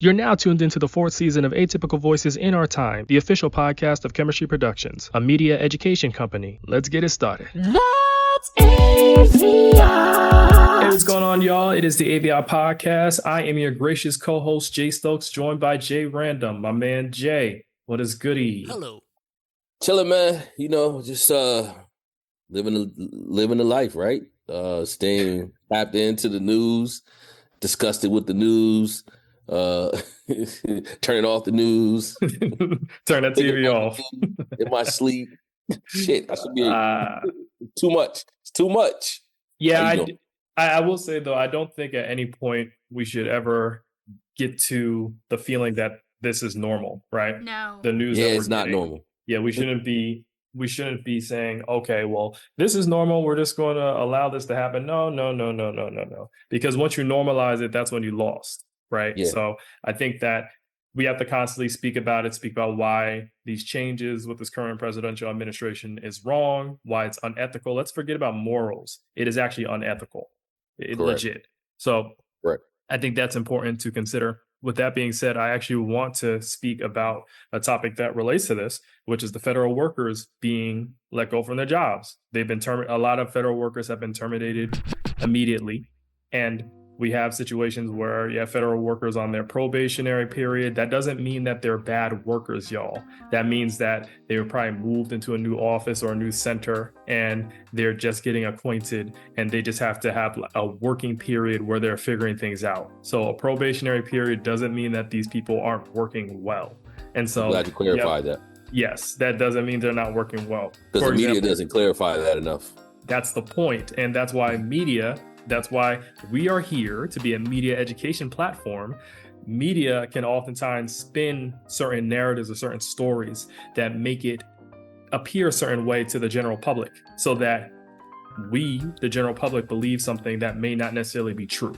You're now tuned into the fourth season of Atypical Voices in Our Time, the official podcast of Chemistry Productions, a media education company. Let's get it started. That's AVIOT. Hey, what's going on, y'all? It is the AVIOT podcast. I am your gracious co-host, Jay Stokes, joined by Jay Random, my man Jay. What is goody? Hello. Chilling, man. You know, just living the life, right? Staying tapped into the news, disgusted with the news, turning off the news, Turn that TV off. in my sleep. Shit, I should be too much. It's too much. Yeah, I will say though, I don't think at any point we should ever get to the feeling that this is normal, right? No. The news. Yeah, that we're it's not getting. normal. Yeah, we shouldn't be saying, okay, well, this is normal. We're just going to allow this to happen. No. Because once you normalize it, that's when you lost, right? Yeah. So I think that we have to constantly speak about why these changes with this current presidential administration is wrong, why it's unethical. Let's forget about morals. It is actually unethical. Legit. So Right. I think that's important to consider. With that being said, I actually want to speak about a topic that relates to this, which is the federal workers being let go from their jobs. They've been a lot of federal workers have been terminated immediately. And we have situations where you have federal workers on their probationary period. That doesn't mean that they're bad workers, y'all. That means that they were probably moved into a new office or a new center and they're just getting acquainted and they just have to have a working period where they're figuring things out. So a probationary period doesn't mean that these people aren't working well. And so I'm glad you clarified that. Yes, that doesn't mean they're not working well. Because the media doesn't clarify that enough. That's the point. And that's why that's why we are here to be a media education platform. Media can oftentimes spin certain narratives or certain stories that make it appear a certain way to the general public so that we, the general public, believe something that may not necessarily be true.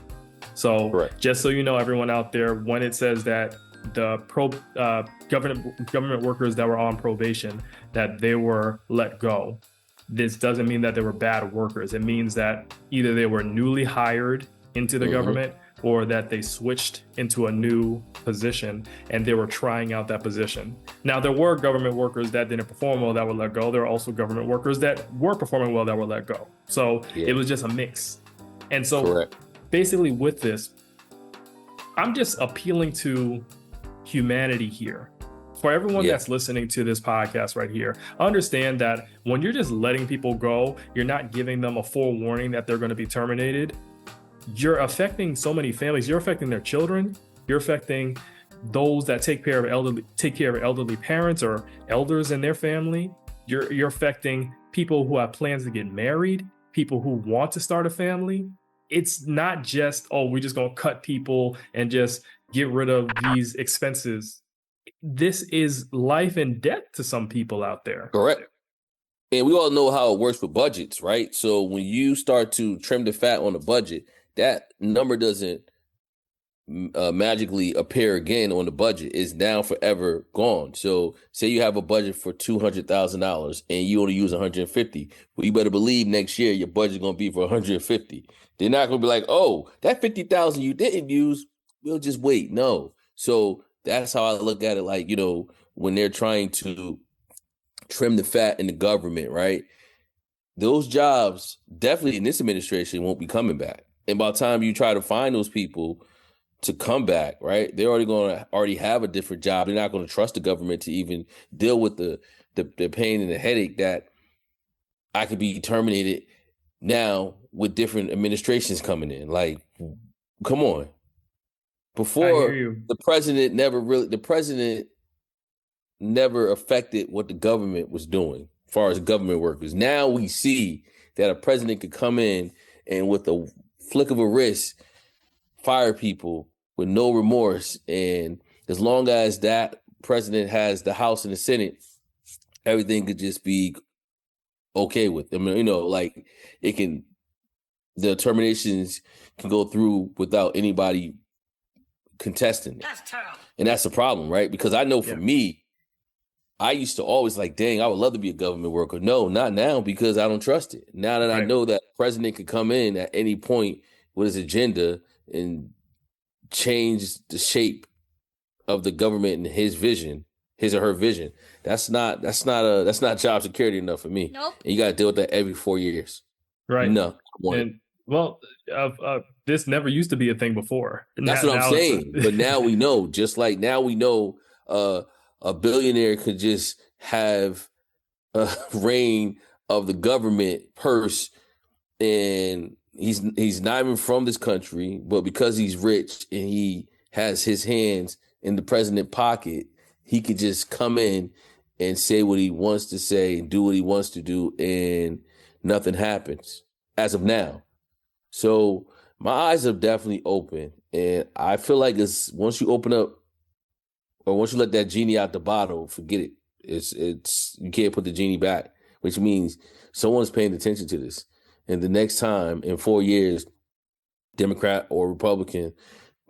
So Correct. Just so you know, everyone out there, when it says that the government workers that were on probation, that they were let go, this doesn't mean that they were bad workers. It means that either they were newly hired into the government or that they switched into a new position and they were trying out that position. Now, there were government workers that didn't perform well that were let go. There are also government workers that were performing well that were let go. So It was just a mix. And so Basically with this, I'm just appealing to humanity here. For everyone that's listening to this podcast right here, understand that when you're just letting people go, you're not giving them a full warning that they're going to be terminated. You're affecting so many families. You're affecting their children. You're affecting those that take care of elderly parents or elders in their family. You're affecting people who have plans to get married, people who want to start a family. It's not just, we're just going to cut people and just get rid of these expenses. This is life and death to some people out there. Correct. And we all know how it works with budgets, right? So when you start to trim the fat on the budget, that number doesn't magically appear again on the budget. It's now forever gone. So say you have a budget for $200,000 and you only use 150. Well, you better believe next year your budget's going to be for 150. They're not going to be like, oh, that 50,000 you didn't use, we'll just wait. No. So that's how I look at it. Like, you know, when they're trying to trim the fat in the government, right? Those jobs definitely in this administration won't be coming back. And by the time you try to find those people to come back, right, they're already have a different job. They're not going to trust the government to even deal with the pain and the headache that I could be terminated now with different administrations coming in. Like, come on. Before, the president never affected what the government was doing as far as government workers. Now we see that a president could come in and with a flick of a wrist, fire people with no remorse. And as long as that president has the House and the Senate, everything could just be okay with them. You know, like the terminations can go through without anybody contesting it. That's terrible. And that's the problem, right? Because I know for me, I used to always like, dang, I would love to be a government worker. No, not now, because I don't trust it. Now that I know that the president could come in at any point with his agenda and change the shape of the government and his vision, his or her vision. That's not job security enough for me. Nope. And you got to deal with that every 4 years. Right. No. And well, this never used to be a thing before. That's what I'm saying. But now we know, just like now we know a billionaire could just have a reign of the government purse, and he's not even from this country, but because he's rich and he has his hands in the president pocket, he could just come in and say what he wants to say and do what he wants to do, and nothing happens as of now. So my eyes are definitely open, and I feel like it's once you open up, or once you let that genie out the bottle, forget it. It's you can't put the genie back, which means someone's paying attention to this. And the next time in 4 years, Democrat or Republican,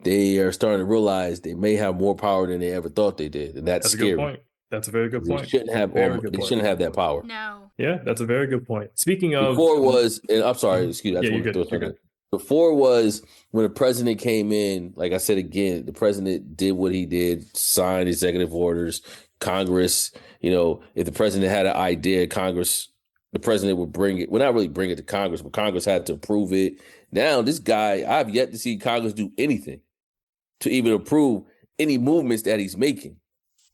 they are starting to realize they may have more power than they ever thought they did, and that's scary. A good point. That's a very good point. They shouldn't have. They shouldn't have that power. No. Yeah, that's a very good point. Speaking of, before was, and I'm sorry, excuse me. you're good. Before was when the president came in. Like I said again, the president did what he did, signed executive orders. Congress, if the president had an idea, the president would bring it. Well, not really bring it to Congress, but Congress had to approve it. Now, this guy, I've yet to see Congress do anything to even approve any movements that he's making.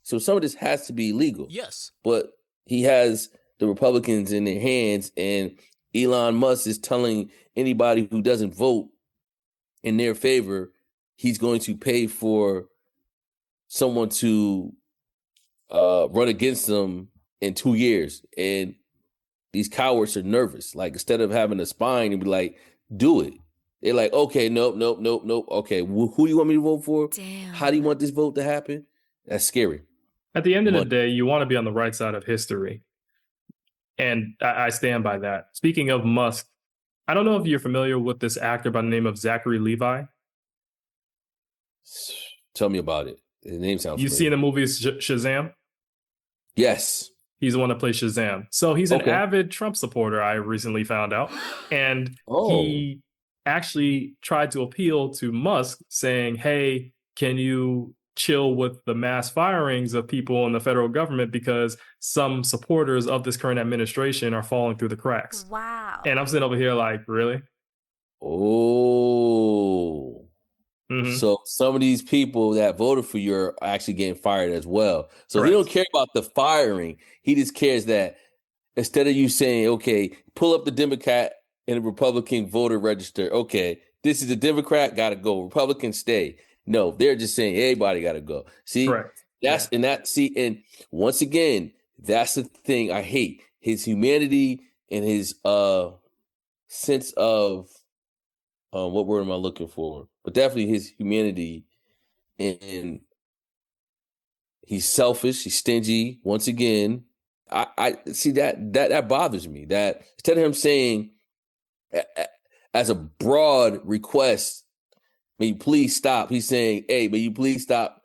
So some of this has to be legal. Yes. But he has the Republicans in their hands, and Elon Musk is telling anybody who doesn't vote in their favor, he's going to pay for someone to run against them in 2 years. And these cowards are nervous. Like, instead of having a spine and be like, do it. They're like, okay, nope. Okay, who do you want me to vote for? Damn. How do you want this vote to happen? That's scary. At the end of the day, you want to be on the right side of history. And I stand by that. Speaking of Musk, I don't know if you're familiar with this actor by the name of Zachary Levi. Tell me about it. His name sounds familiar. You seen the movie Shazam? Yes. He's the one that plays Shazam. So he's an avid Trump supporter, I recently found out. And he actually tried to appeal to Musk saying, hey, can you chill with the mass firings of people in the federal government because some supporters of this current administration are falling through the cracks. Wow. And I'm sitting over here like, really? Oh. Mm-hmm. So some of these people that voted for you are actually getting fired as well. So Correct. He don't care about the firing. He just cares that instead of you saying, okay, pull up the Democrat and the Republican voter register. Okay, this is a Democrat, got to go. Republican, stay. No, they're just saying everybody got to go. See, Correct. And once again, that's the thing I hate. His humanity and his sense of what word am I looking for? But definitely his humanity, and he's selfish, he's stingy. Once again, I see that bothers me. That instead of him saying as a broad request, may you please stop, he's saying, hey, may you please stop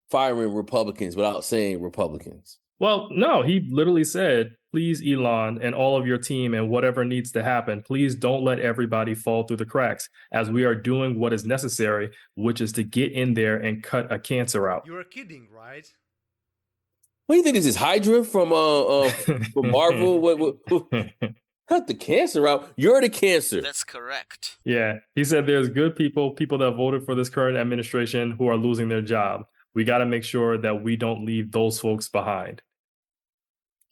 firing Republicans without saying Republicans. Well, no, he literally said, please, Elon and all of your team and whatever needs to happen, please don't let everybody fall through the cracks as we are doing what is necessary, which is to get in there and cut a cancer out. You're kidding, right? What do you think this is Hydra from Marvel? What? Cut the cancer out. You're the cancer. That's correct. Yeah, he said there's good people that voted for this current administration who are losing their job. We got to make sure that we don't leave those folks behind.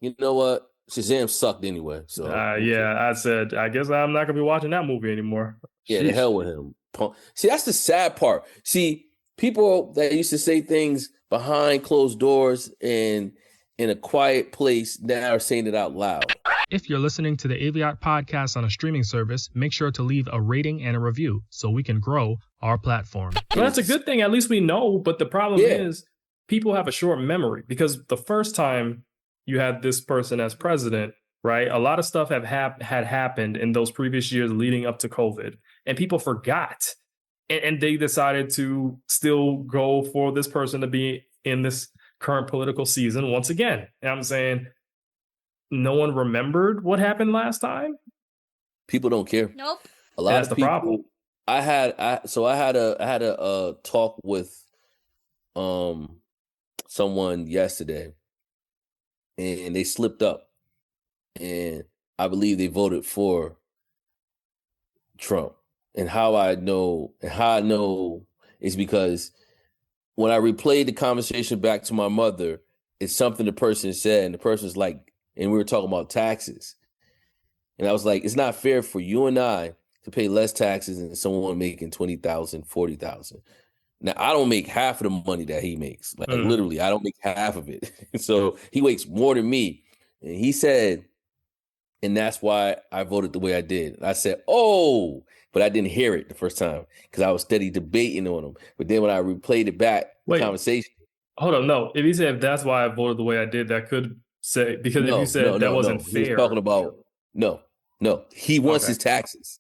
You know what? Shazam sucked anyway. So yeah, I said, I guess I'm not going to be watching that movie anymore. Yeah, the hell with him. See, that's the sad part. See, people that used to say things behind closed doors and in a quiet place now are saying it out loud. If you're listening to the AVIOT podcast on a streaming service, make sure to leave a rating and a review so we can grow our platform. Well, that's a good thing. At least we know. But the problem is people have a short memory because the first time you had this person as president, right? A lot of stuff had happened in those previous years leading up to COVID, and people forgot. And they decided to still go for this person to be in this current political season once again. And I'm saying, no one remembered what happened last time. People don't care. Nope. A lot That's of the people. problem. I had a talk with someone yesterday, and they slipped up, and I believe they voted for Trump. And how I know is because when I replayed the conversation back to my mother, it's something the person said, and the person's like, and we were talking about taxes. And I was like, it's not fair for you and I to pay less taxes than someone making 20,000, 40,000. Now, I don't make half of the money that he makes. Like literally, I don't make half of it. So he makes more than me. And he said, and that's why I voted the way I did. And I said, oh, but I didn't hear it the first time because I was steady debating on him. But then when I replayed it back, the conversation. Hold on, no. If you said if that's why I voted the way I did, that could say, because if you said that wasn't fair. He was talking about, no. He wants his taxes.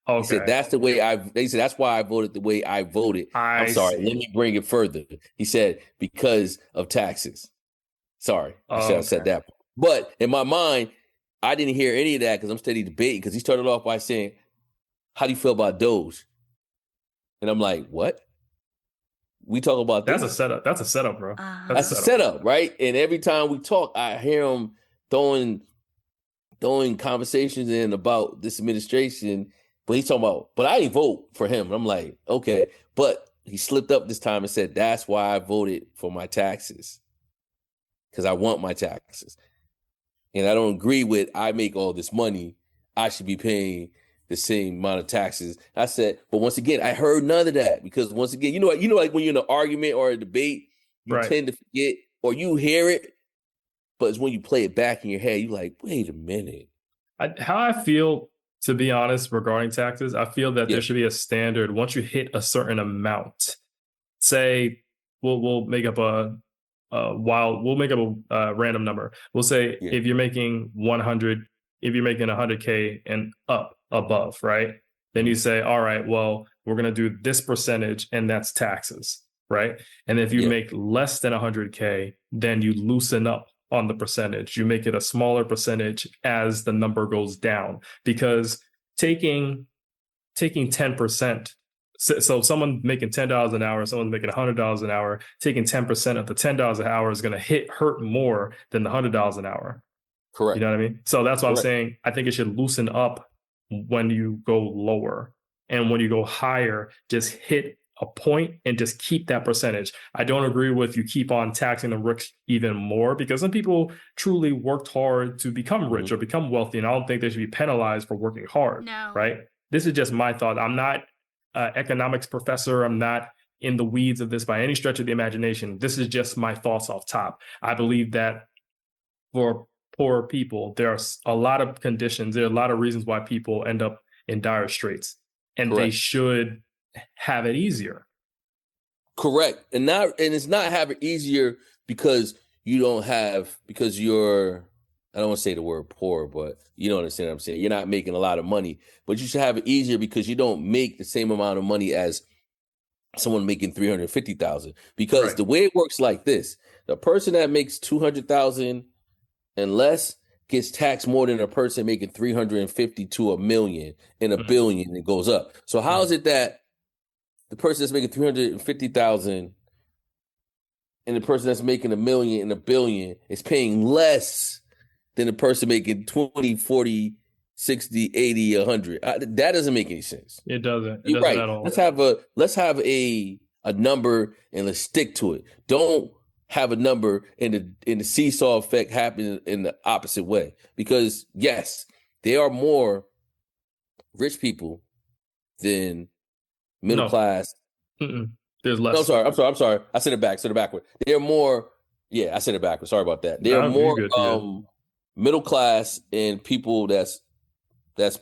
Okay. He said that's the way they said that's why I voted the way I voted. I'm sorry, let me bring it further. He said because of taxes. Sorry, I should have said that. But in my mind, I didn't hear any of that because I'm steady debating, because he started off by saying, how do you feel about Doge? And I'm like, what? We talk about this? That's a setup. That's a setup, bro. That's a setup, right? And every time we talk, I hear him throwing conversations in about this administration, but he's talking about, but I didn't vote for him. And I'm like, okay. But he slipped up this time and said, that's why I voted for my taxes, because I want my taxes. And I don't agree with, I make all this money, I should be paying the same amount of taxes. I said, but once again, I heard none of that, because once again, you know, like when you're in an argument or a debate, you tend to forget, or you hear it, but it's when you play it back in your head, you're like, wait a minute. How I feel, to be honest, regarding taxes, I feel that there should be a standard. Once you hit a certain amount, say we'll make up a random number. We'll say if you're making 100, if you're making 100K and up above, right? Then you say, all right, well, we're going to do this percentage, and that's taxes, right? And if you make less than 100K, then you loosen up on the percentage. You make it a smaller percentage as the number goes down, because taking 10%. So someone making $10 an hour, someone's making $100 an hour, taking 10% of the $10 an hour is going to hurt more than the $100 an hour. Correct. You know what I mean? So that's why I'm saying I think it should loosen up when you go lower, and when you go higher, just hit a point and just keep that percentage. I don't agree with you keep on taxing the rich even more, because some people truly worked hard to become rich or become wealthy, and I don't think they should be penalized for working hard. No. Right? This is just my thought. I'm not economics professor. I'm not in the weeds of this by any stretch of the imagination. This is just my thoughts off top. I believe that for poor people, there are a lot of conditions, there are a lot of reasons why people end up in dire straits, and they should have it easier. Correct. And it's not have it easier because you're, I don't want to say the word poor, but you don't understand what I'm saying. You're not making a lot of money, but you should have it easier because you don't make the same amount of money as someone making 350,000. Because the way it works like this, the person that makes 200,000 and less gets taxed more than a person making 350 to $1 million and $1 billion. It goes up. So how is it that the person that's making 350,000 and the person that's making $1 million and $1 billion is paying less than the person making 20, 40, 60, 80, 100? That doesn't make any sense. It doesn't. You're right. At all. Let's have a number and let's stick to it. Don't have a number and the seesaw effect happen in the opposite way. Because yes, there are more rich people than middle class. There's less. No, I'm sorry. I said it backward. There are more. Yeah, I said it backwards. Sorry about that. There are more middle class and people that's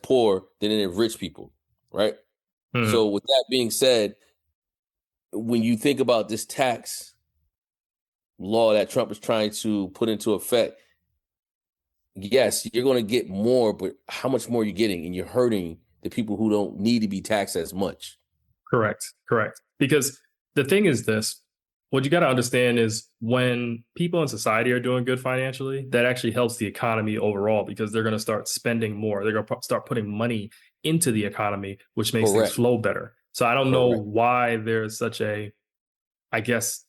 poor than there are rich people, right? So with that being said, when you think about this tax law that Trump is trying to put into effect, yes, you're going to get more, but how much more are you getting? And you're hurting the people who don't need to be taxed as much. Correct. Because the thing is this, what you got to understand is when people in society are doing good financially, that actually helps the economy overall, because they're going to start spending more. They're going to start putting money into the economy, which makes things flow better. So I don't know why there's such a I guess,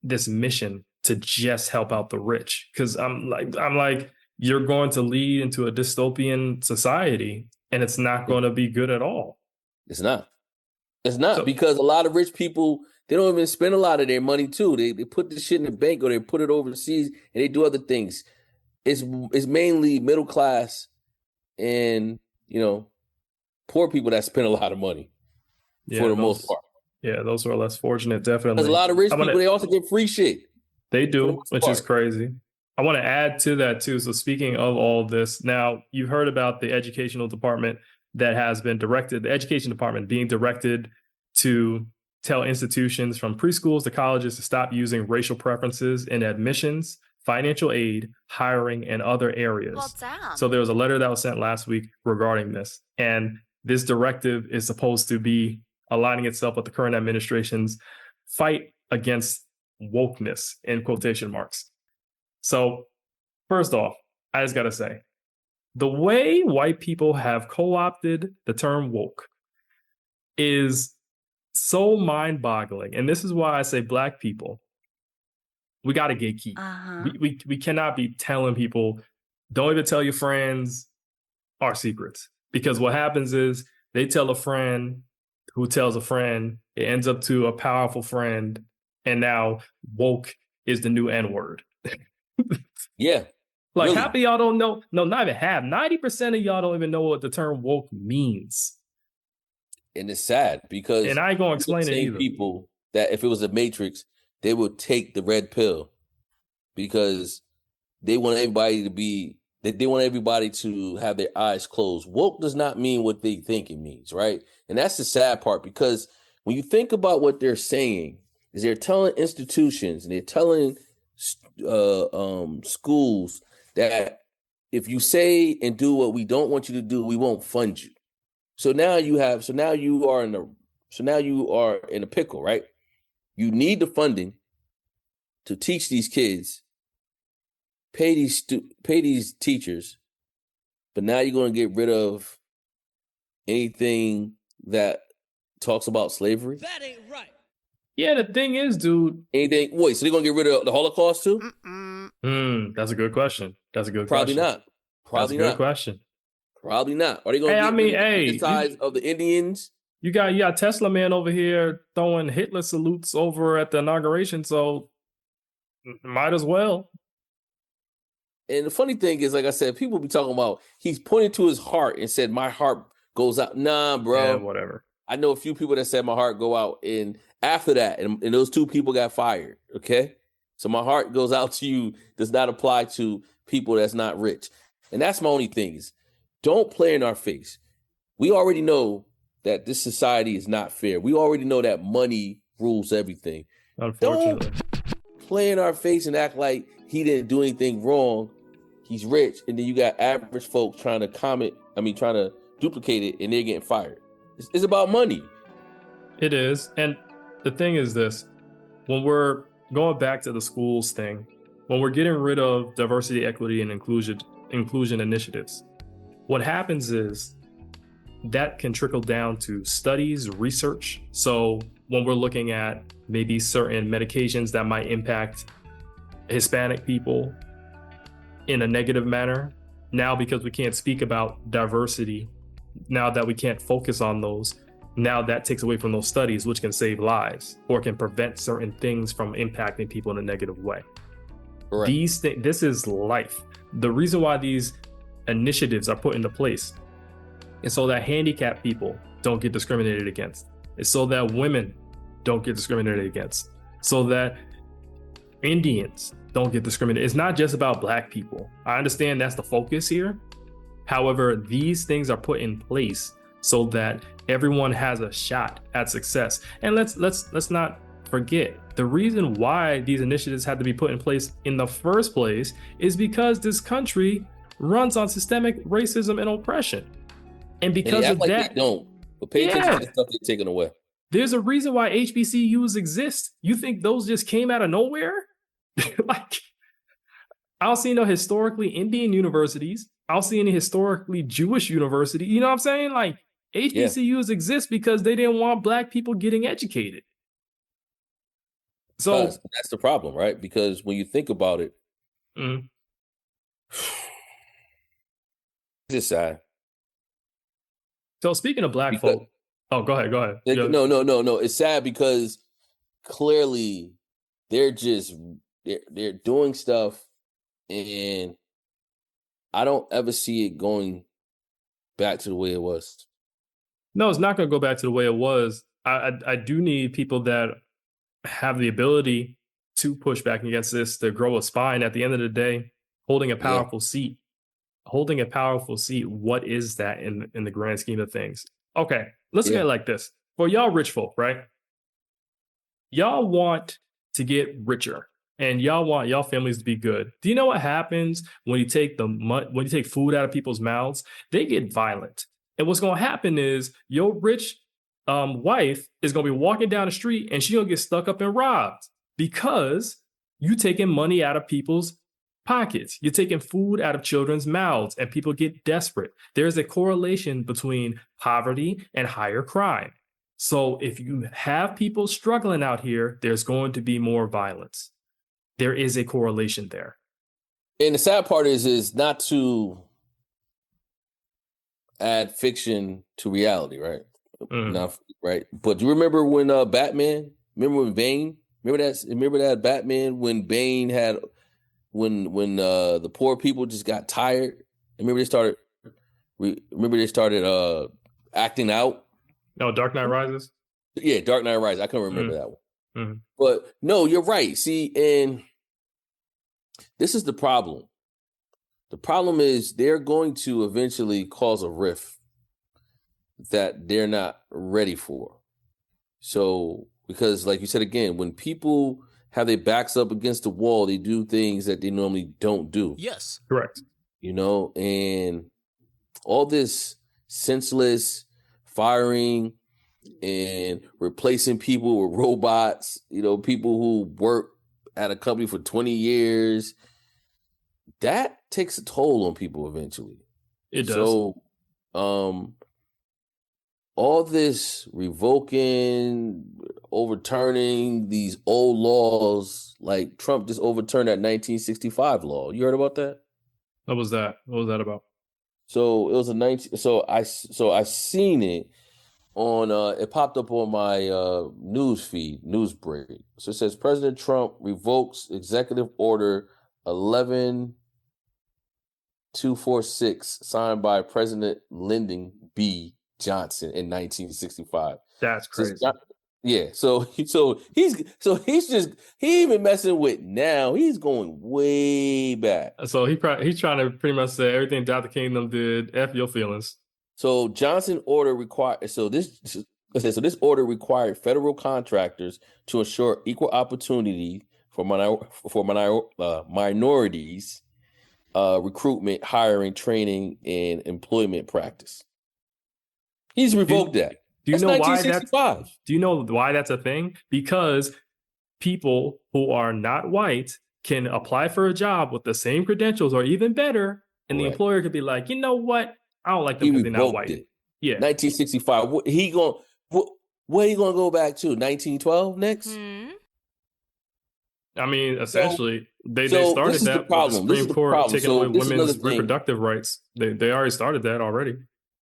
this mission to just help out the rich. Because I'm like, you're going to lead into a dystopian society, and it's not going to be good at all. It's not. It's not So- because a lot of rich people, they don't even spend a lot of their money too. They put this shit in the bank or they put it overseas and they do other things. It's mainly middle class and, poor people that spend a lot of money for the most part. Yeah, those who are less fortunate, definitely. Because a lot of rich people, they also get free shit. They for the do, most which part. is crazy. I want to add to that too. So speaking of all this, now you've heard about the educational department that has been directed, the education department being directed to tell institutions from preschools to colleges to stop using racial preferences in admissions, financial aid, hiring, and other areas. Well, damn. So there was a letter that was sent last week regarding this. And this directive is supposed to be aligning itself with the current administration's fight against wokeness, in quotation marks. So first off, I just got to say, the way white people have co-opted the term woke is so mind-boggling. And this is why I say Black people, we got to gatekeep. We cannot be telling people, don't even tell your friends our secrets. Because what happens is they tell a friend who tells a friend, it ends up to a powerful friend, and now woke is the new N-word. Yeah. Like, really. half of y'all don't know. No, not even half. 90% of y'all don't even know what the term woke means. And it's sad because And I ain't gonna explain it same either. people that if it was a matrix, they would take the red pill because they want everybody to be, they want everybody to have their eyes closed. Woke does not mean what they think it means, right? And that's the sad part because when you think about what they're saying, is they're telling institutions and they're telling schools that if you say and do what we don't want you to do, we won't fund you. So now you are in a pickle, right? You need the funding to teach these kids, pay these teachers, but now you're going to get rid of anything that talks about slavery. That ain't right. Yeah, the thing is, dude. Anything? Wait, so they're going to get rid of the Holocaust too? That's a good question. That's a good Probably question. not. Probably That's a good not. question. Probably not. Are they going to get rid of the size of the Indians? You got Tesla man over here throwing Hitler salutes over at the inauguration, so might as well. And the funny thing is, like I said, people be talking about he's pointed to his heart and said, "My heart goes out." Nah, bro. Yeah, whatever. I know a few people that said my heart go out, and after that, and those two people got fired. Okay, so my heart goes out to you does not apply to people that's not rich, and that's my only thing is, don't play in our face. We already know that this society is not fair. We already know that money rules everything. Unfortunately, don't play in our face and act like he didn't do anything wrong. He's rich, and then you got average folks trying to duplicate it, and they're getting fired. It's about money. it is. And the thing is this, when we're going back to the schools thing, when we're getting rid of diversity, equity, and inclusion initiatives, what happens is that can trickle down to studies, research. So when we're looking at maybe certain medications that might impact Hispanic people in a negative manner, now because we can't speak about diversity, now that we can't focus on those, now that takes away from those studies, which can save lives or can prevent certain things from impacting people in a negative way. Correct. These things, this is life. The reason why these initiatives are put into place is so that handicapped people don't get discriminated against. It's so that women don't get discriminated against. So that Indians don't get discriminated. It's not just about Black people. I understand that's the focus here. However, these things are put in place so that everyone has a shot at success. And let's not forget, the reason why these initiatives had to be put in place in the first place is because this country runs on systemic racism and oppression. And because of that, they don't. But pay attention to the stuff they're taking away. There's a reason why HBCUs exist. You think those just came out of nowhere? Like, I don't see no historically Indian universities. I don't see any historically Jewish university. You know what I'm saying? Like, HBCUs exist because they didn't want Black people getting educated. So that's the problem, right? Because when you think about it, mm, it's just sad. so speaking of black Because folk, oh, go ahead, go ahead. Yeah. no. It's sad because clearly they're just they're doing stuff, and I don't ever see it going back to the way it was. No, it's not going to go back to the way it was. I do need people that have the ability to push back against this, to grow a spine. At the end of the day, holding a Yeah. powerful seat, holding a powerful seat. What is that in the grand scheme of things? Okay, let's look Yeah. at it like this. For y'all rich folk, right? Y'all want to get richer, and y'all want y'all families to be good. Do you know what happens when you take when you take food out of people's mouths? They get violent. And what's going to happen is your rich wife is going to be walking down the street and she'll get stuck up and robbed because you taking money out of people's pockets. You're taking food out of children's mouths and people get desperate. There's a correlation between poverty and higher crime. So if you have people struggling out here, there's going to be more violence. There is a correlation there. And the sad part is not to add fiction to reality, right? Not right. But do you remember when Batman? Remember when Bane? Remember that Batman when Bane had when the poor people just got tired. Remember they started acting out. No, Dark Knight Rises. Yeah, Dark Knight Rises. I couldn't remember that one. Mm-hmm. But no, you're right. See, and this is the problem. The problem is they're going to eventually cause a rift that they're not ready for. So, because like you said again, when people have their backs up against the wall, they do things that they normally don't do. Yes. Correct. You know, and all this senseless firing and replacing people with robots, you know, people who work at a company for 20 years, that takes a toll on people eventually. It does. So, all this revoking, overturning these old laws, like Trump just overturned that 1965 law. You heard about that? What was that? What was that about? So it was So I seen it on. It popped up on my news feed, news break. So it says President Trump revokes Executive Order 11246, signed by President Lyndon B. Johnson in 1965. That's crazy. So he's even messing with now. He's going way back. So he's trying to pretty much say everything Dr. Kingdom did, F your feelings. So Johnson order required. So this order required federal contractors to ensure equal opportunity for minorities, recruitment, hiring, training, and employment practice. He's revoked that. Do you That's know why 1965. Do you know why that's a thing? Because people who are not white can apply for a job with the same credentials or even better, and the employer could be like, you know what? I don't like them because they're not white. It. Yeah, 1965. Where he gonna go back to? 1912 next? I mean, essentially, they so started this is that. the problem. The Supreme Court taking away women's thing. reproductive rights. They already started that already.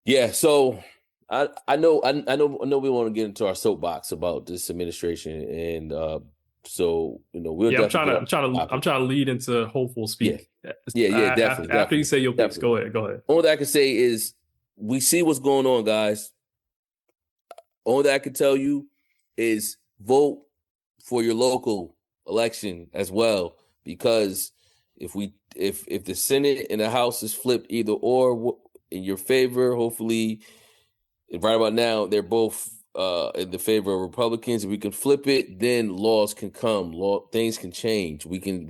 Yeah. So I know we want to get into our soapbox about this administration, and so we'll. Yeah, I'm trying to lead into hopeful speak. Yeah, definitely. After you say your piece, go ahead. All that I can say is we see what's going on, guys. All that I can tell you is vote for your local election as well, because if the Senate and the House is flipped either or in your favor, hopefully right about now they're both in the favor of Republicans. If we can flip it, then laws can come. Things can change. We can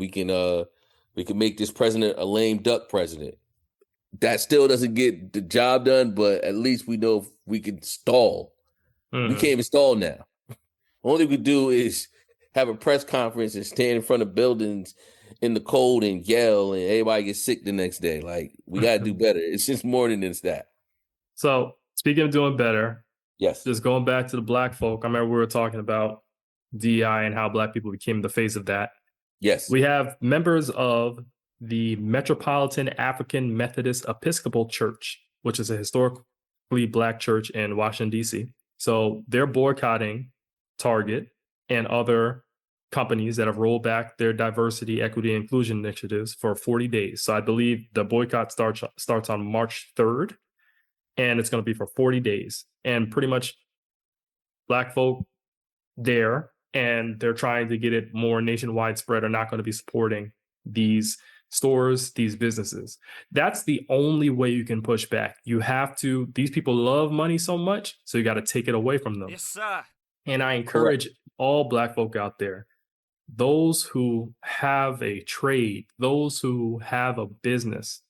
make this president a lame duck president. That still doesn't get the job done, but at least we know we can stall. We can't even stall now. Only we do is have a press conference and stand in front of buildings in the cold and yell, and everybody gets sick the next day. Like, we got to do better. It's just more than just that. So, speaking of doing better, yes, just going back to the black folk, I remember we were talking about DEI and how Black people became the face of that. Yes. We have members of the Metropolitan African Methodist Episcopal Church, which is a historically Black church in Washington, D.C. So they're boycotting Target and other companies that have rolled back their diversity, equity, and inclusion initiatives for 40 days. So I believe the boycott starts on March 3rd, and it's going to be for 40 days. And pretty much Black folk there, and they're trying to get it more nationwide spread, are not going to be supporting these stores, these businesses. That's the only way you can push back. You have to, these people love money so much, so you got to take it away from them. Yes, sir. And I encourage all Black folk out there, those who have a trade, those who have a business,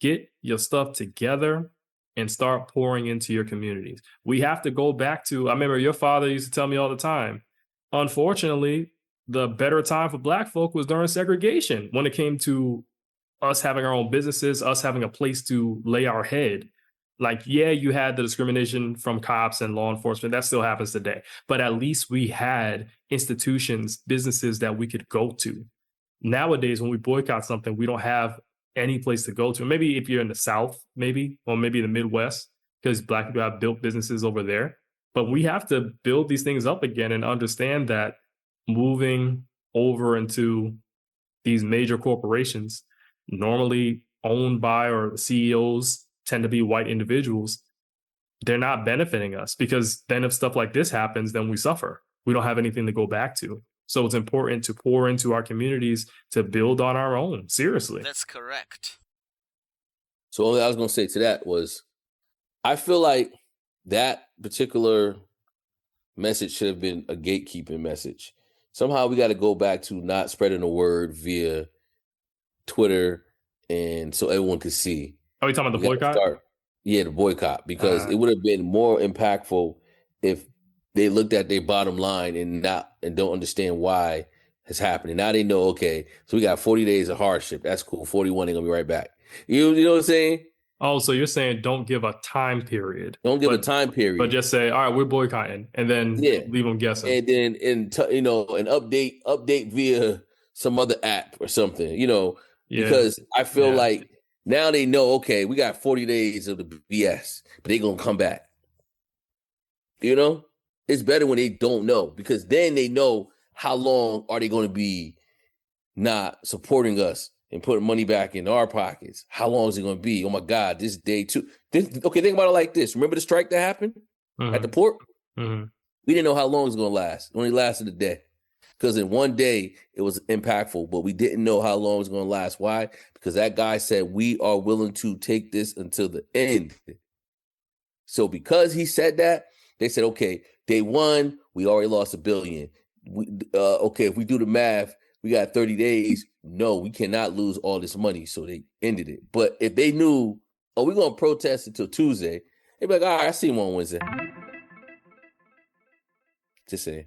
get your stuff together and start pouring into your communities. We have to go back to, I remember your father used to tell me all the time, unfortunately, the better time for Black folk was during segregation when it came to us having our own businesses, us having a place to lay our head. Like, yeah, you had the discrimination from cops and law enforcement. That still happens today. But at least we had institutions, businesses that we could go to. Nowadays, when we boycott something, we don't have any place to go to. Maybe if you're in the South, maybe, or maybe the Midwest, because Black people have built businesses over there. But we have to build these things up again and understand that moving over into these major corporations, normally owned by, or CEOs tend to be white individuals, they're not benefiting us, because then if stuff like this happens, then we suffer. We don't have anything to go back to. So it's important to pour into our communities to build on our own. Seriously. That's correct. So all I was going to say to that was, I feel like that particular message should have been a gatekeeping message. Somehow we got to go back to not spreading the word via Twitter, and so everyone could see. Are you talking about the boycott? Yeah, the boycott, because it would have been more impactful if they looked at their bottom line and don't understand why it's happening. Now they know, okay, so we got 40 days of hardship. That's cool. 41, they're gonna be right back. You know what I'm saying? Oh, so you're saying don't give a time period. Don't give a time period. But just say, all right, we're boycotting, and then leave them guessing. And then an update via some other app or something, because I feel like now they know, okay, we got 40 days of the BS, but they're going to come back. It's better when they don't know, because then they know how long are they going to be not supporting us and putting money back in our pockets. How long is it going to be? Oh, my God, this day two. Okay, think about it like this. Remember the strike that happened at the port? Mm-hmm. We didn't know how long it was going to last. It only lasted a day. Because in one day, it was impactful, but we didn't know how long it was going to last. Why? Because that guy said, we are willing to take this until the end. So because he said that, they said, okay, day one, we already lost $1 billion. Okay, if we do the math, we got 30 days. No, we cannot lose all this money. So they ended it. But if they knew, we're going to protest until Tuesday, they'd be like, all right, I see him on Wednesday. Just saying.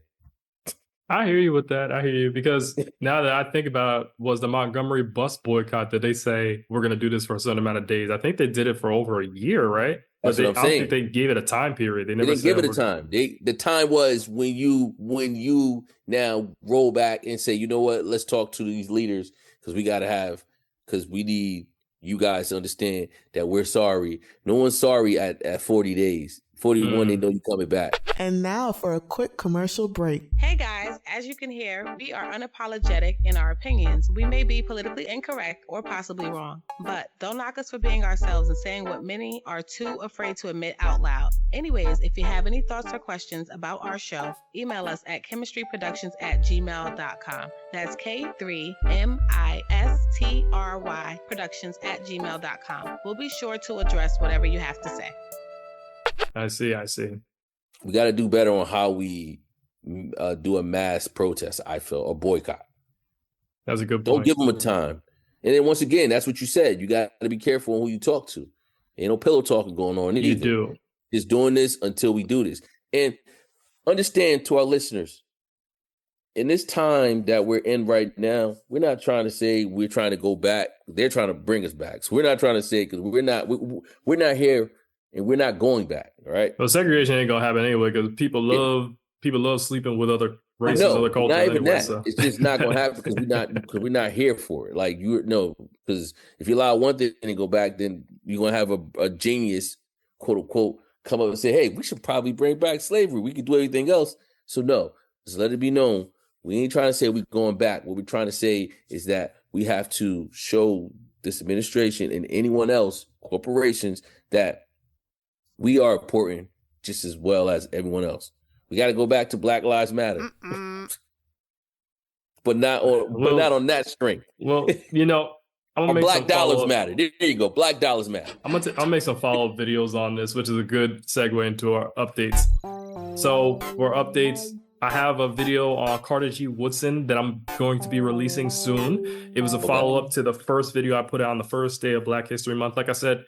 I hear you with that. I hear you, because now that I think about it, was the Montgomery bus boycott, did they say we're going to do this for a certain amount of days? I think they did it for over a year, right? That's what I'm saying. I don't think they gave it a time period. They never didn't give it a time. The time was when you now roll back and say, you know what, let's talk to these leaders, because we need you guys to understand that we're sorry. No one's sorry at 40 days. 41, they know you coming back. And now for a quick commercial break. Hey guys, as you can hear, we are unapologetic in our opinions. We may be politically incorrect or possibly wrong, but don't knock us for being ourselves and saying what many are too afraid to admit out loud. Anyways, if you have any thoughts or questions about our show, email us at chemistryproductions@gmail.com. That's K3MISTRY productions@gmail.com. We'll be sure to address whatever you have to say. I see. We got to do better on how we do a mass protest, I feel, or boycott. That's a good point. Don't give them a time. And then once again, that's what you said. You got to be careful on who you talk to. Ain't no pillow talking going on either. You do. Just doing this until we do this. And understand, to our listeners, in this time that we're in right now, we're not trying to say we're trying to go back. They're trying to bring us back. So we're not trying to say, because we're not here. And we're not going back, all right? Well, segregation ain't gonna happen anyway, because people love sleeping with other races No, other not cultures even anyway. that. So It's just not gonna happen because we're not here for it. Like because if you allow one thing and go back, then you're gonna have a genius, quote unquote, come up and say, "Hey, we should probably bring back slavery. We could do everything else." So no, just let it be known. We ain't trying to say we're going back. What we're trying to say is that we have to show this administration and anyone else, corporations, that we are important just as well as everyone else. We got to go back to Black Lives Matter, but not on that string. Well, I'm gonna Or make Black some Dollars follow-up. Matter. There you go. Black Dollars Matter. I'll make some follow-up videos on this, which is a good segue into our updates. So for updates, I have a video on Carter G. Woodson that I'm going to be releasing soon. It was a follow-up to the first video I put out on the first day of Black History Month. Like I said,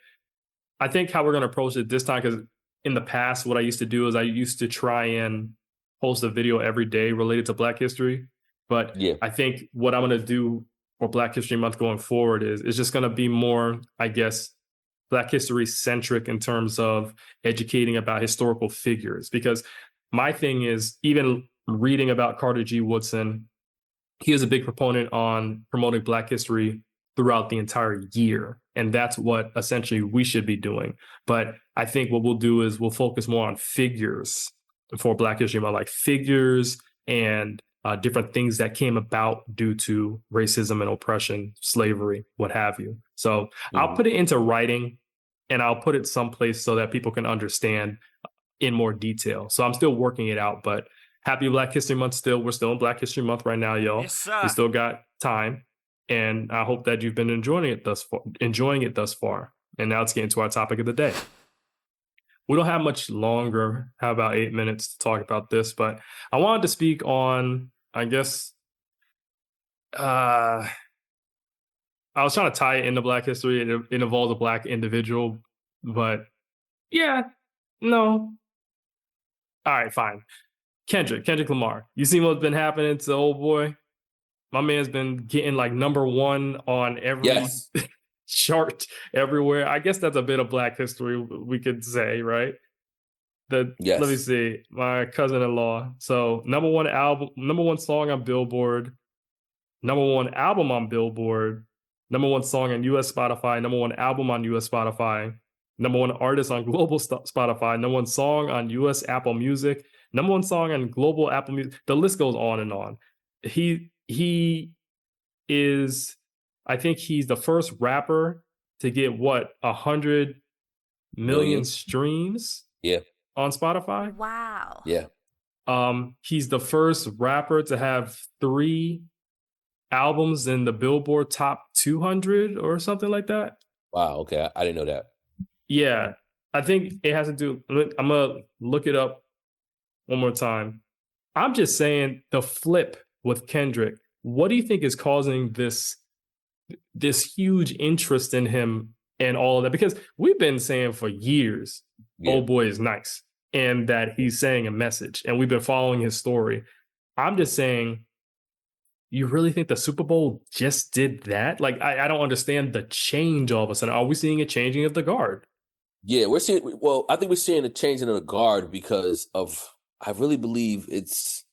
I think how we're going to approach it this time, because in the past, what I used to do is I used to try and post a video every day related to Black history. But Yeah. I think what I'm going to do for Black History Month going forward is just going to be more, I guess, Black history centric in terms of educating about historical figures. Because my thing is, even reading about Carter G. Woodson, he is a big proponent on promoting Black history throughout the entire year. And that's what essentially we should be doing. But I think what we'll do is we'll focus more on figures for Black History Month, like figures and different things that came about due to racism and oppression, slavery, what have you. So I'll put it into writing and I'll put it someplace so that people can understand in more detail. So I'm still working it out, but happy Black History Month still. We're still in Black History Month right now, y'all. Yes, sir. We still got time. And I hope that you've been enjoying it thus far. And now let's get into our topic of the day. We don't have much longer, how about 8 minutes to talk about this, but I wanted to speak on, I guess, I was trying to tie it into Black history. It involves a Black individual, but yeah, no. All right, fine. Kendrick Lamar. You seen what's been happening to the old boy? My man's been getting like #1 on every chart everywhere. I guess that's a bit of Black history, we could say, right? Let me see. My cousin-in-law. So #1 song on Billboard, #1 album on Billboard, #1 song on US Spotify, #1 album on US Spotify, #1 artist on global Spotify, #1 song on US Apple Music, #1 song on global Apple Music. The list goes on and on. He is, I think he's the first rapper to get 100 million streams on Spotify. Wow. Yeah. He's the first rapper to have 3 albums in the Billboard Top 200 or something like that. Wow. Okay. I didn't know that. Yeah. I think it has to do, I'm going to look it up one more time. I'm just saying the flip with Kendrick. What do you think is causing this huge interest in him and all of that? Because we've been saying for years, old boy is nice, and that he's saying a message, and we've been following his story. I'm just saying, you really think the Super Bowl just did that? Like, I don't understand the change all of a sudden. Are we seeing a changing of the guard? Yeah, I think we're seeing a changing of the guard because of, I really believe it's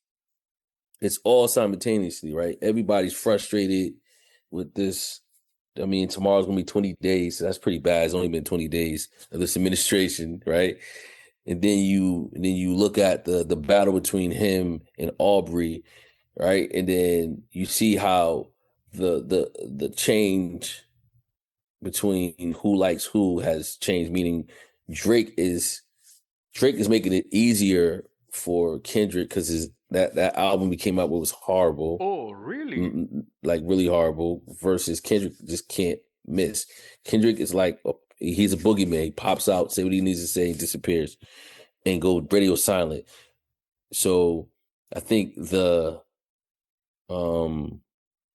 all simultaneously, right? Everybody's frustrated with this. I mean, tomorrow's gonna be 20 days. So that's pretty bad. It's only been 20 days of this administration, right? And then you look at the battle between him and Aubrey, right? And then you see how the change between who likes who has changed, meaning Drake is making it easier for Kendrick because that album he came out with was horrible. Oh, really? Like really horrible, versus Kendrick just can't miss. Kendrick is like, he's a boogeyman. He pops out, say what he needs to say, disappears, and go radio silent. So I think the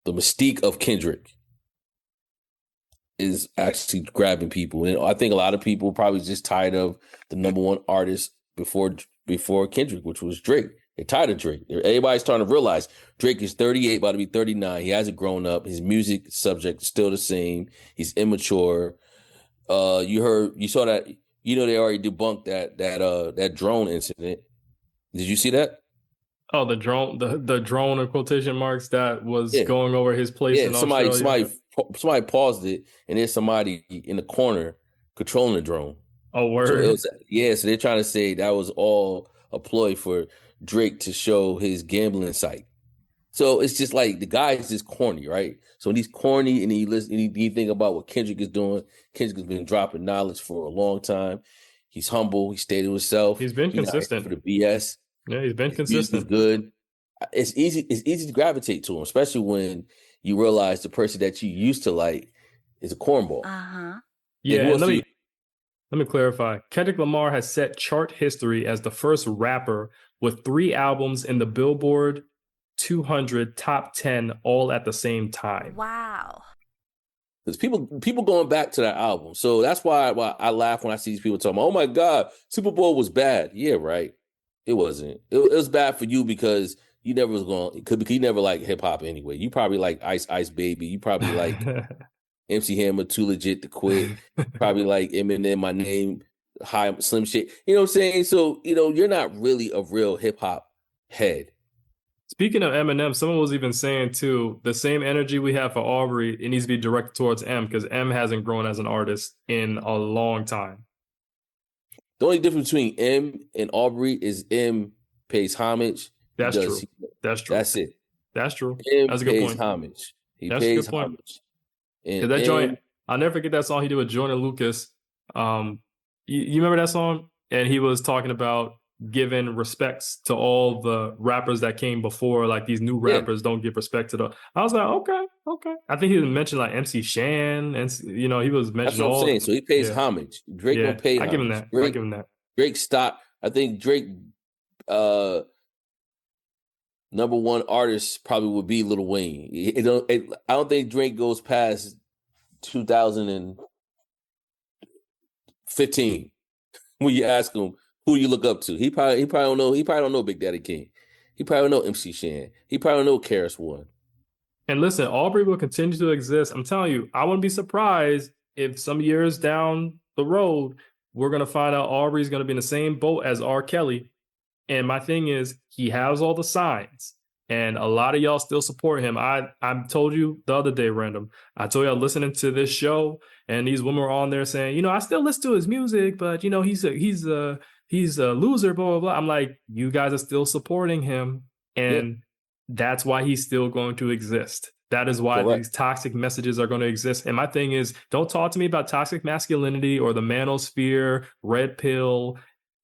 mystique of Kendrick is actually grabbing people. And I think a lot of people probably just tired of the #1 artist before Kendrick, which was Drake. They're tired of Drake. Everybody's starting to realize Drake is 38, about to be 39. He hasn't grown up. His music subject is still the same. He's immature. You saw that, they already debunked that drone incident. Did you see that? Oh, the drone in quotation marks that was Yeah. going over his place in Australia. Somebody paused it, and there's somebody in the corner controlling the drone. Oh, word. So so they're trying to say that was all a ploy for Drake to show his gambling site. So it's just like the guy is just corny, right? So when he's corny and you think about what Kendrick is doing, Kendrick has been dropping knowledge for a long time. He's humble. He stayed to himself. He's been not consistent for the BS. Yeah, he's been His music is consistent. good. It's easy to gravitate to him, especially when you realize the person that you used to like is a cornball. Yeah, and let me clarify. Kendrick Lamar has set chart history as the first rapper with 3 albums in the Billboard 200 top 10 all at the same time. Wow. Because people going back to that album. So that's why I laugh when I see these people talking, oh my God, Super Bowl was bad. Yeah, right. It wasn't. It was bad for you because you never was going, because you never liked hip hop anyway. You probably like Ice Baby. You probably like MC Hammer, Too Legit to Quit. Probably like Eminem, My Name, High Slim Shit. You know what I'm saying? So, you're not really a real hip hop head. Speaking of Eminem, someone was even saying too, the same energy we have for Aubrey, it needs to be directed towards M because M hasn't grown as an artist in a long time. The only difference between M and Aubrey is M pays homage. That's true. That's true. That's it. That's true. M That's a good pays point. homage. He That's a pays good point. homage. And that joint, I'll never forget that song he did with Jordan Lucas. You remember that song? And he was talking about giving respects to all the rappers that came before, like these new rappers don't give respect to the. I was like, okay. I think he mentioned like MC Shan, and he was mentioning. That's what I'm saying. So he pays homage. Drake will pay homage. I give him that. Drake stopped. I think Drake, number one artist probably would be Lil Wayne. I don't think Drake goes past 2015 when you ask him who you look up to. He probably don't know. He probably don't know Big Daddy King. He probably don't know MC Shan. He probably don't know Karis One. And listen, Aubrey will continue to exist. I'm telling you, I wouldn't be surprised if some years down the road we're gonna find out Aubrey's gonna be in the same boat as R. Kelly. And my thing is, he has all the signs, and a lot of y'all still support him. I told you the other day, Random. I told y'all listening to this show, and these women were on there saying, I still listen to his music, but he's a loser, blah blah blah. I'm like, you guys are still supporting him, and that's why he's still going to exist. That is why these toxic messages are going to exist. And my thing is, don't talk to me about toxic masculinity or the manosphere, red pill,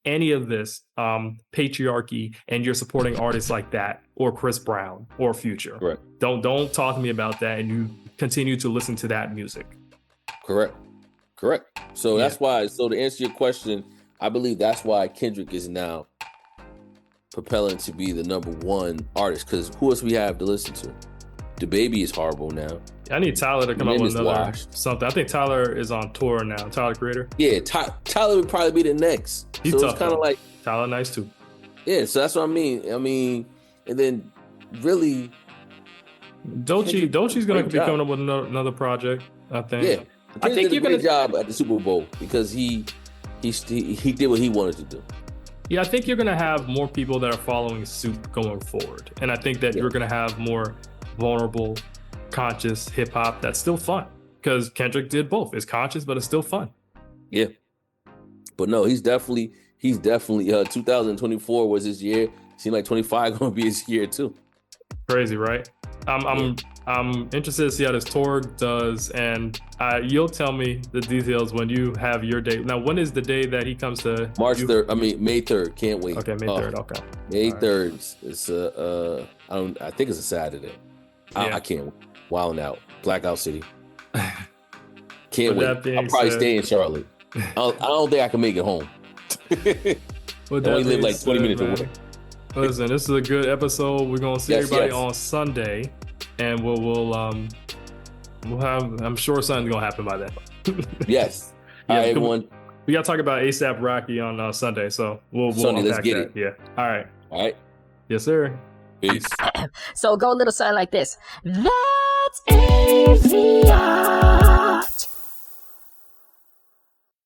any of this patriarchy, and you're supporting artists like that or Chris Brown or Future. Correct. Don't talk to me about that, and you continue to listen to that music. Correct. So that's why. So to answer your question, I believe that's why Kendrick is now propelling to be the number one artist. Because who else we have to listen to? The Baby is horrible now. I need Tyler to come up with another washed. something. I think Tyler is on tour now. Tyler Creator. Yeah, Tyler would probably be the next. He's so tough. It's kind of like Tyler, nice too. Yeah, so that's what I mean. And then really, Doechie's going to be coming up with another project. I think. Yeah, I think you're gonna job at the Super Bowl because he did what he wanted to do. Yeah, I think you're going to have more people that are following suit going forward, and I think that you're going to have more vulnerable, conscious hip hop that's still fun because Kendrick did both. It's conscious, but it's still fun. Yeah, but no, he's definitely 2024 was his year. Seemed like 25 gonna be his year too. Crazy, right? I'm interested to see how this tour does, and you'll tell me the details when you have your date. Now, when is the day that he comes to March 3rd? May 3rd. Can't wait. Okay, May 3rd. Okay, May 3rd. It's I think it's a Saturday. I can't wait. Wilding out, Blackout City. Can't wait. I'll probably stay in Charlotte. I don't think I can make it home. I only live like 20 minutes away. Listen, this is a good episode. We're gonna see everybody on Sunday, and we'll have. I'm sure something's gonna happen by then. Yes. All right, everyone. We gotta talk about ASAP Rocky on Sunday, so we'll Sunday. Let's get that. it. Yeah. All right. Yes, sir. Peace. So go a little something like this. That's AVIOT.